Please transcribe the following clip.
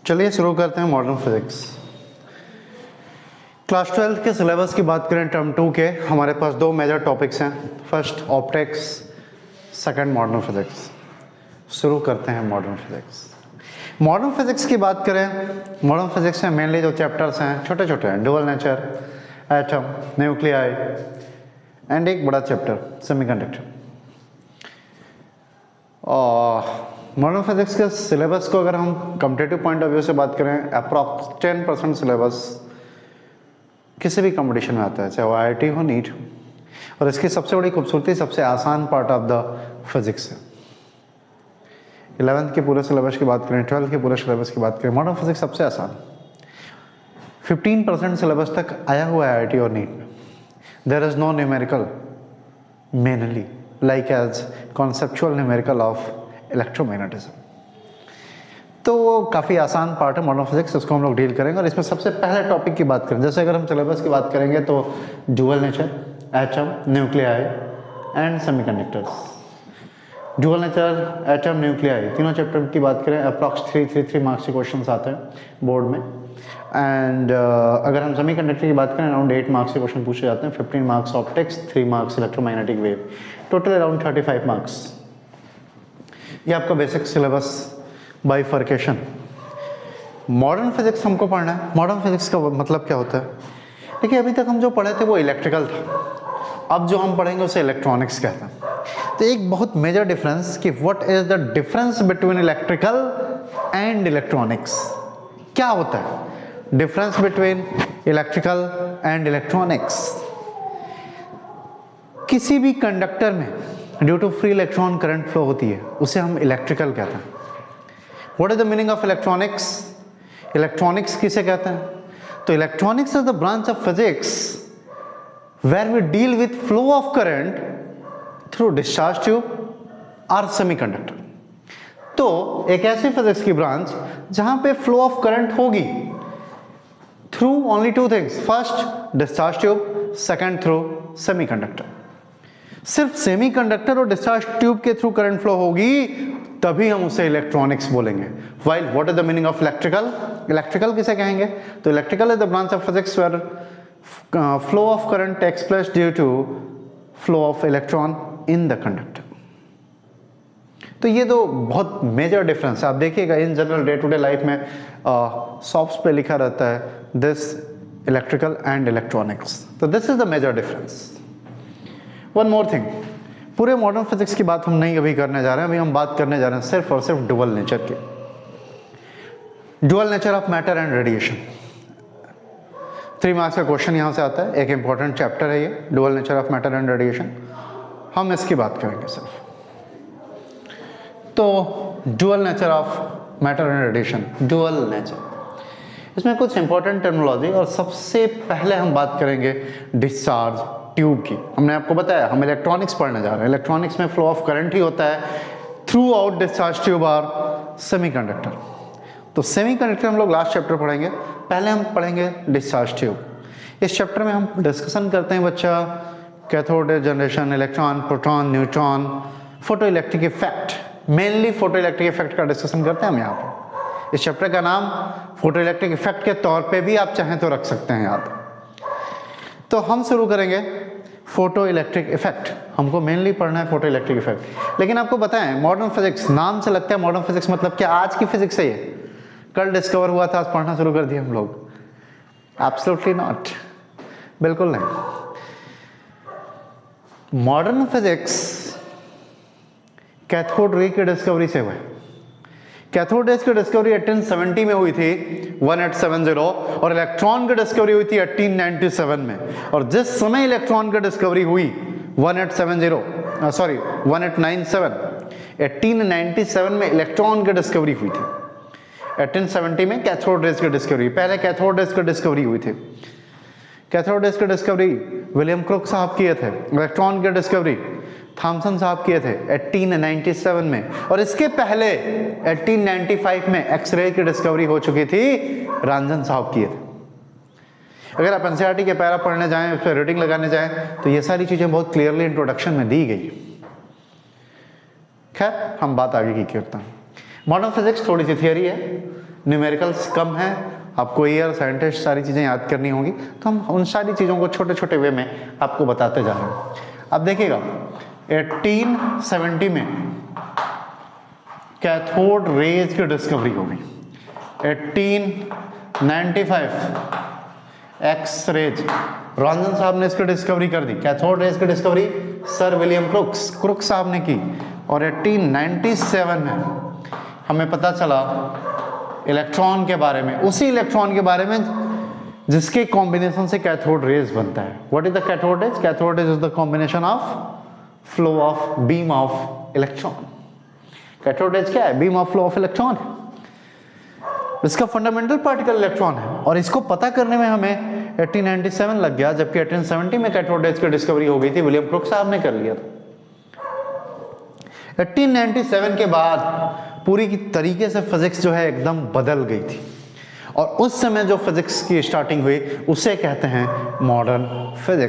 चलिए शुरू करते हैं मॉडर्न फिजिक्स। क्लास 12 के सिलेबस की बात करें टर्म 2 के, हमारे पास दो मेजर टॉपिक्स हैं, first optics, second modern physics. शुरू करते हैं मॉडर्न फिजिक्स। मॉडर्न फिजिक्स की बात करें, मॉडर्न फिजिक्स में मेनली जो चैप्टर्स हैं छोटे छोटे हैं, dual nature, atom, nuclei and एक बड़ा चैप्टर सेमीकंडक्टर। मॉडर्न फिजिक्स के सिलेबस को अगर हम कम्पिटेटिव पॉइंट ऑफ व्यू से बात करें, अप्रॉक्स 10% सिलेबस किसी भी कंपटीशन में आता है, चाहे वो IIT हो, नीट हो। और इसकी सबसे बड़ी खूबसूरती, सबसे आसान पार्ट ऑफ द फिजिक्स है। 11th के पूरे सिलेबस की बात करें, 12th के पूरे सिलेबस की बात करें, मॉडर्न फिजिक्स सबसे आसान। 15% सिलेबस तक आया हुआ है IIT और नीट में। There is no numerical mainly like as conceptual numerical of electromagnetism. तो वो काफ़ी आसान पार्ट है मॉडर्न फिजिक्स, उसको हम लोग डील करेंगे। और इसमें सबसे पहले टॉपिक की बात करें, जैसे अगर हम सिलेबस की बात करेंगे तो dual nature, atom, nuclei and semiconductors. Dual nature, atom, nuclei तीनों चैप्टर की बात करें, अप्रॉक्स 3 मार्क्स के क्वेश्चन आते हैं बोर्ड में। एंड अगर हम सेमीकंडक्टर की बात करें, अराउंड 8 मार्क्स के क्वेश्चन पूछे जाते हैं। 15 marks optics, 3 marks electromagnetic wave, total around 35 marks. ये आपका basic syllabus bifurcation. Modern physics हमको पढ़ना है। मॉडर्न फिजिक्स का मतलब क्या होता है? देखिए, अभी तक हम जो पढ़े थे वो इलेक्ट्रिकल था, अब जो हम पढ़ेंगे उसे इलेक्ट्रॉनिक्स कहते हैं। तो एक बहुत मेजर डिफरेंस कि what is the difference between electrical and electronics. क्या होता है difference between electrical and electronics? किसी भी कंडक्टर में due to free electron current flow होती है, उसे हम इलेक्ट्रिकल कहते हैं। What is the meaning of electronics? Electronics किसे कहते हैं? तो electronics is the branch of physics where we deal with flow of current through discharge tube और सेमीकंडक्टर। तो एक ऐसी फिजिक्स की ब्रांच जहां पे फ्लो ऑफ करंट होगी through only 2 things, first discharge tube, second through semiconductor. सिर्फ semiconductor और डिस्चार्ज ट्यूब के थ्रू करंट फ्लो होगी तभी हम उसे इलेक्ट्रॉनिक्स बोलेंगे। While what is the meaning of electrical? Electrical किसे कहेंगे? तो electrical is the branch of physics where flow of current takes place due to flow of electron in the conductor. तो ये दो बहुत मेजर डिफरेंस है। आप देखिएगा in general day to day life में सॉफ्ट्स पे लिखा रहता है दिस इलेक्ट्रिकल एंड इलेक्ट्रॉनिक्स। तो this is the major difference. One more thing, पूरे मॉडर्न फिजिक्स की बात हम नहीं अभी करने जा रहे हैं, अभी हम बात करने जा रहे हैं सिर्फ और सिर्फ ड्यूअल नेचर की। Dual nature of matter and radiation. 3 marks का क्वेश्चन यहां से आता है, एक इंपॉर्टेंट चैप्टर है ये, dual nature of matter and radiation. हम इसकी बात करेंगे सिर्फ। तो dual nature of matter and radiation, dual nature, इसमें कुछ इंपॉर्टेंट टर्मिनोलॉजी। और सबसे पहले हम बात करेंगे डिस्चार्ज ट्यूब की। हमने आपको बताया हम इलेक्ट्रॉनिक्स पढ़ने जा रहे हैं, इलेक्ट्रॉनिक्स में फ्लो ऑफ करंट ही होता है थ्रू आउट डिस्चार्ज ट्यूब और सेमीकंडक्टर। तो सेमीकंडक्टर हम लोग लास्ट चैप्टर पढ़ेंगे, पहले हम पढ़ेंगे डिस्चार्ज ट्यूब। इस चैप्टर में हम डिस्कशन करते हैं बच्चा cathode generation, electron, proton, neutron, photo electric effect, mainly photo electric effect का डिस्कशन करते हैं हम यहाँ पर। इस चैप्टर का नाम फोटो इलेक्ट्रिक इफेक्ट के तौर पे भी आप चाहें तो रख सकते हैं याद। तो हम शुरू करेंगे फोटो इलेक्ट्रिक इफेक्ट। हमको मेनली पढ़ना है फोटो इलेक्ट्रिक इफेक्ट। लेकिन आपको बताएं मॉडर्न फिजिक्स, नाम से लगता है मॉडर्न फिजिक्स मतलब क्या आज की फिजिक्स है ये? कल डिस्कवर हुआ था, आज पढ़ना शुरू कर दिया हम लोग? एब्सोल्युटली नॉट, बिल्कुल नहीं। मॉडर्न फिजिक्स कैथोड रे की डिस्कवरी से हुआ है। कैथोड रेज की डिस्कवरी 1870 में हुई थी, 1870, और इलेक्ट्रॉन की डिस्कवरी हुई थी 1897 में। और जिस समय इलेक्ट्रॉन की डिस्कवरी हुई 1897 में इलेक्ट्रॉन की डिस्कवरी हुई थी। 1870 में कैथोड रेज की डिस्कवरी, पहले कैथोड रेज की डिस्कवरी हुई थी। कैथोड रेज की डिस्कवरी विलियम क्रुक साहब किए थे। इलेक्ट्रॉन की डिस्कवरी थॉमसन साहब किए थे 1897 में। और इसके पहले 1895 में एक्सरे की डिस्कवरी हो चुकी थी, रंजन साहब किए थे। अगर आप एनसीईआरटी के पैरा पढ़ने जाएं, उस पर रीडिंग लगाने जाएं, तो ये सारी चीजें बहुत क्लियरली इंट्रोडक्शन में दी गई। खैर हम बात आगे की करते हैं। मॉडर्न फिजिक्स थोड़ी सी थियरी है, न्यूमेरिकल्स कम है, आपको ईयर, साइंटिस्ट, सारी चीज़ें याद करनी होंगी, तो हम उन सारी चीज़ों को छोटे छोटे वे में आपको बताते जा रहे हैं। अब देखिएगा 1870 में कैथोड रेज की डिस्कवरी हो गई। 1895 एक्स रेज, रॉन्सन साहब ने इसकी डिस्कवरी कर दी। कैथोड रेज की डिस्कवरी सर विलियम क्रुक्स साहब ने की। और 1897 में हमें पता चला इलेक्ट्रॉन के बारे में, उसी इलेक्ट्रॉन के बारे में जिसके कॉम्बिनेशन से कैथोड रेज बनता है। What is the cathode rays? Cathode rays is the combination of flow of beam of electron. Cathode rays क्या है? Beam of flow of electron है। इसका फंडामेंटल पार्टिकल इलेक्ट्रॉन है, और इसको पता करने में हमें 1897 लग गया, जबकि 1870 में कैथोड रेज की डिस्कवरी हो गई थी, विलियम क्रुक्स साहब ने कर लिया था। 1897 के बाद पूरी की तरीके से फिजिक्स जो है एकदम बदल गई थी, और उस समय जो फिजिक्स की स्टार्टिंग हुई उसे कहते हैं मॉडर्न फिजिक्स।